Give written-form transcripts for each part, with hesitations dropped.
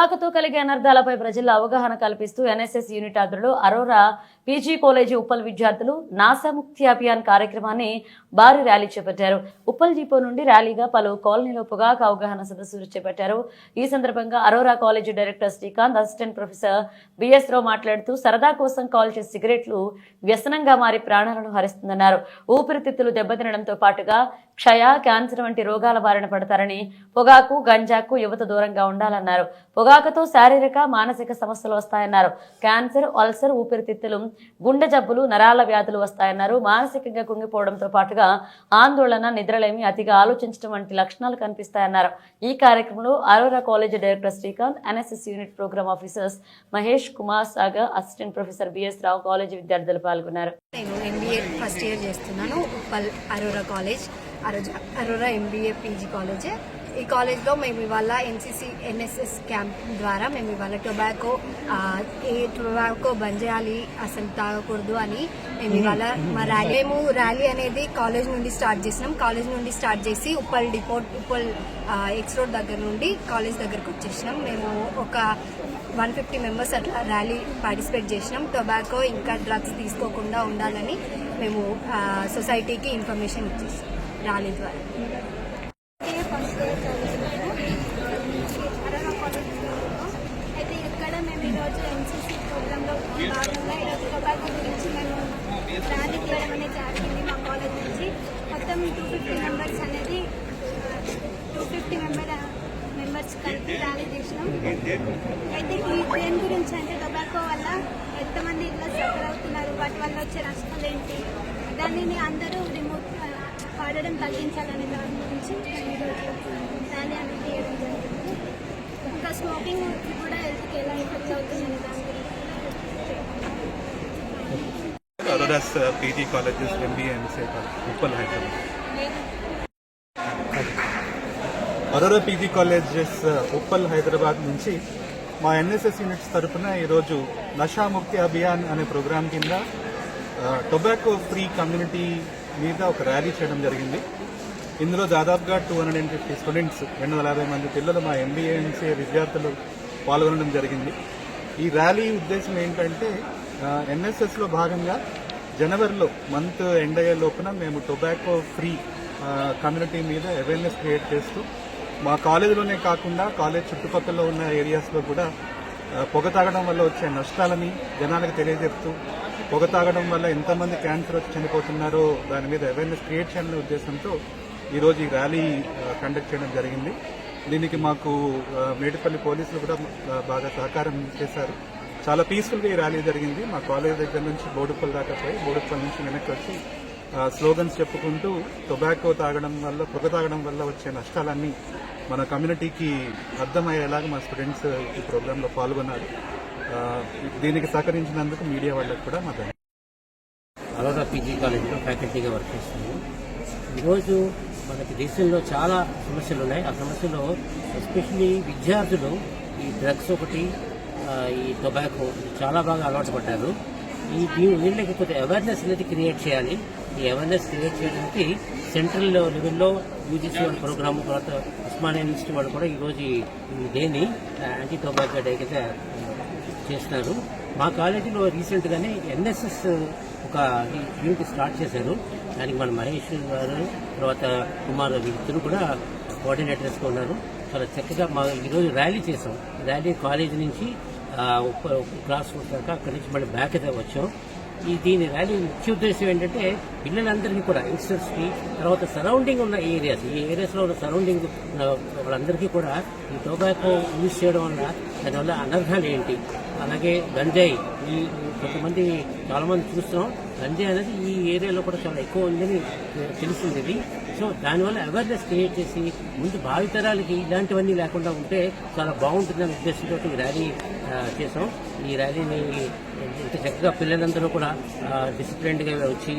పొగాకుతో కలిగే అనర్థాలపై ప్రజల్లో అవగాహన కల్పిస్తూ ఎన్ఎస్ఎస్ యూనిట్ ఆధ్వర్యంలో అరోరా పీజీ కాలేజీ ఉప్పల్ విద్యార్థులు నాశాముక్తి అభియాన్ కార్యక్రమాన్ని భారీ ర్యాలీ చేపట్టారు. ఉప్పల్ డిపో నుండి ర్యాలీగా పలు కాలనీలో పొగాకు అవగాహన సదస్సులు చేపట్టారు. ఈ సందర్భంగా Aurora college director Srikanth, assistant professor BS Rao మాట్లాడుతూ సరదా కోసం కాల్చే సిగరెట్లు వ్యసనంగా మారి ప్రాణాలను హరిస్తుందన్నారు. ఊపిరితిత్తులు దెబ్బతినడంతో పాటుగా క్షయ, క్యాన్సర్ వంటి రోగాల బారిన పడతారని, పొగాకు, గంజాకు యువత దూరంగా ఉండాలన్నారు. పొగాకుతో శారీరక, మానసిక సమస్యలు వస్తాయన్నారు. క్యాన్సర్, అల్సర్, ఊపిరితిత్తులు, గుండె జబ్బులు, నరాల వ్యాధులు వస్తాయన్నారు. మానసికంగా కుంగిపోవడంతో పాటుగా ఆందోళన, నిద్రలేమి, అతిగా ఆలోచించడం వంటి లక్షణాలు కనిపిస్తాయన్నారు. ఈ కార్యక్రమంలో Aurora college director Srikanth, NSS unit program officers Mahesh Kumar Sagar, assistant professor BS Rao, college విద్యార్థులు పాల్గొన్నారు. నేను ఎంబీఏ ఫస్ట్ ఇయర్ చేస్తున్నాను. Uppal Aurora college, Aurora MBA PG college. ఈ కాలేజ్లో మేము ఇవాళ ఎన్ఎస్ఎస్ క్యాంప్ ద్వారా మేము ఇవాళ టొబాకో బంద్ చేయాలి, అసలు తాగకూడదు అని మేము ఇవాళ మా ర్యాలీ అనేది కాలేజ్ నుండి స్టార్ట్ చేసినాం. కాలేజ్ నుండి స్టార్ట్ చేసి Uppal depot, Uppal X road దగ్గర నుండి కాలేజ్ దగ్గరకు వచ్చేసినాం. మేము ఒక 150 మెంబర్స్ అట్లా ర్యాలీ పార్టిసిపేట్ చేసినాం. టొబాకో ఇంకా డ్రగ్స్ తీసుకోకుండా ఉండాలని మేము సొసైటీకి ఇన్ఫర్మేషన్ ఇచ్చేసాం ర్యాలీ ద్వారా. అయితే ఇక్కడ మేము ఈరోజు ఎన్సీసీ ప్రోగ్రాంలో భాగంగా ఈరోజు టొబాకో గురించి మేము ర్యాలీ చేయడం అనేది జరిగింది. మా కాలేజ్ నుంచి మొత్తం 250 మెంబర్స్ అనేది 250 మెంబర్స్ కలిపి ర్యాలీ చేసినాం. అయితే ఈ దేని గురించి అంటే టొబాకో వల్ల ఎంతమంది ఇట్లా సఫర్ అవుతున్నారు, వాటి వల్ల వచ్చే నష్టాలు ఏంటి, దానిని అందరూ వాడడం తగ్గించాలనే దాని గురించి ఈరోజు ర్యాలీ అనేది చేయడం జరిగింది. ఇంకా స్మోకింగ్ కూడా హెల్త్కి ఎలా ఎఫెక్ట్ అవుతుందనే దాని గురించి Aurora's PG colleges, MBA, MCA Uppal, Hyderabad. Aurora PG colleges Uppal, Hyderabad నుంచి మా ఎన్ఎస్ఎస్ యూనిట్స్ తరఫున ఈరోజు నషాముక్తి అభియాన్ అనే ప్రోగ్రాం కింద టొబాకో ఫ్రీ కమ్యూనిటీ మీద ఒక ర్యాలీ చేయడం జరిగింది. ఇందులో దాదాపుగా 250 స్టూడెంట్స్, 250 మంది పిల్లలు, మా ఎంబీఏ, ఎంసీఏ విద్యార్థులు పాల్గొనడం జరిగింది. ఈ ర్యాలీ ఉద్దేశం ఏంటంటే ఎన్ఎస్ఎస్లో భాగంగా జనవరిలో మంత్ ఎండ్ అయ్యే లోపున మేము టొబాకో ఫ్రీ కమ్యూనిటీ మీద అవేర్నెస్ క్రియేట్ చేస్తూ మా కాలేజీలోనే కాకుండా కాలేజ్ చుట్టుపక్కల ఉన్న ఏరియాస్లో కూడా పొగ తాగడం వల్ల వచ్చే నష్టాలని జనాలకు తెలియజెప్తూ, పొగ తాగడం వల్ల ఎంతమంది క్యాన్సర్ వచ్చి చనిపోతున్నారో దాని మీద అవేర్నెస్ క్రియేట్ చేయాలనే ఉద్దేశంతో ఈరోజు ఈ ర్యాలీ కండక్ట్ చేయడం జరిగింది. దీనికి మాకు మేడిపల్లి పోలీసులు కూడా బాగా సహకారం చేశారు. చాలా పీస్ఫుల్గా ఈ ర్యాలీ జరిగింది. మా కాలేజ్ దగ్గర నుంచి బోడుప్పల్ దాకా పోయి, బోడుప్పల్ నుంచి వెనక్కి వచ్చి స్లోగన్స్ చెప్పుకుంటూ టొబాకో తాగడం వల్ల, పొగ తాగడం వల్ల వచ్చే నష్టాలన్నీ మన కమ్యూనిటీకి అర్థమయ్యేలాగా మా స్టూడెంట్స్ ఈ ప్రోగ్రాంలో పాల్గొన్నారు. దీనికి సహకరించినందుకు మీడియా వాళ్ళకి కూడా మా ధన్యవాదాలు. అరోరా పీజీ కాలేజీలో ఫ్యాకల్టీగా వర్క్ చేస్తున్నాము. ఈరోజు మనకి దేశంలో చాలా సమస్యలు ఉన్నాయి. ఆ సమస్యలో ఎస్పెషల్లీ విద్యార్థులు ఈ డ్రగ్స్ ఒకటి, ఈ టొబాకో చాలా బాగా అలవాటు పడ్డారు. వీళ్ళకి కొంచెం అవేర్నెస్ అనేది క్రియేట్ చేయాలి. ఈ అవేర్నెస్ క్రియేట్ చేయడానికి సెంట్రల్ లెవెల్లో యూజీసీ వాళ్ళ ప్రోగ్రాము, తర్వాత ఉస్మానియా యూనివర్సిటీ వాళ్ళు కూడా ఈరోజు ఈ డేని యాంటీ టొబాకో డే కింద చేస్తున్నారు. మా కాలేజీలో రీసెంట్గానే ఎన్ఎస్ఎస్ ఒక యూనిట్ స్టార్ట్ చేశారు. దానికి మన మహేష్ గారు, తర్వాత కుమార్ ఇద్దరు కూడా కోఆర్డినేటర్స్గా ఉన్నారు. చాలా చక్కగా ఈరోజు ర్యాలీ చేసాం. ర్యాలీ కాలేజీ నుంచి క్లాస్ దాకా అక్కడి నుంచి మళ్ళీ బ్యాక్ అయితే వచ్చాం. దీని ర్యాలీ ముఖ్య ఉద్దేశం ఏంటంటే పిల్లలందరికీ కూడా, యంగ్స్టర్స్కి, తర్వాత సరౌండింగ్ ఉన్న ఏరియాస్, ఈ ఏరియాస్లో ఉన్న సరౌండింగ్ వాళ్ళందరికీ కూడా ఈ టొబాకో యూజ్ చేయడం వల్ల దానివల్ల అనర్థాలు ఏంటి, అలాగే గంజాయి, ఈ కొంతమంది చాలామంది చూస్తున్నాం గంజాయి అనేది ఈ ఏరియాలో కూడా చాలా ఎక్కువ ఉందని తెలిసింది ఇది. సో దానివల్ల అవేర్నెస్ క్రియేట్ చేసి ముందు భావితరాలకి ఇలాంటివన్నీ లేకుండా ఉంటే చాలా బాగుంటుందనే ఉద్దేశంతో ఈ ర్యాలీ చేసాం. ఈ ర్యాలీని ఇంత చక్కగా పిల్లలందరూ కూడా డిసిప్లిన్డ్గా వచ్చి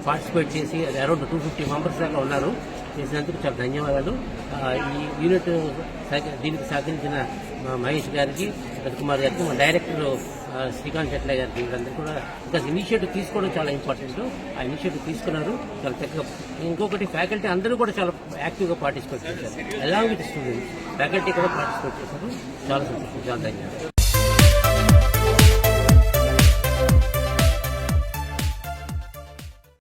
పార్టిసిపేట్ చేసి అరౌండ్ 250 మెంబర్స్ దాకా ఉన్నారు. చేసినందుకు చాలా ధన్యవాదాలు. ఈ యూనిట్ దీనికి సహకరించిన మహేష్ గారికి, కుమార్ గారికి, మా డైరెక్టర్ శ్రీకాంత్ చెట్ల గారికి, వీళ్ళందరూ కూడా ఇంకా ఇనిషియేటివ్ తీసుకోవడం చాలా ఇంపార్టెంట్. ఆ ఇనిషియేటివ్ తీసుకున్నారు చాలా చక్కగా. ఇంకొకటి ఫ్యాకల్టీ అందరూ కూడా చాలా యాక్టివ్గా పార్టిసిపేట్ చేశారు అలాంగ్ విత్ స్టూడెంట్స్. ఫ్యాకల్టీ కూడా పార్టిసిపేట్ చేశారు. చాలా సంతోషం, చాలా ధన్యవాదాలు.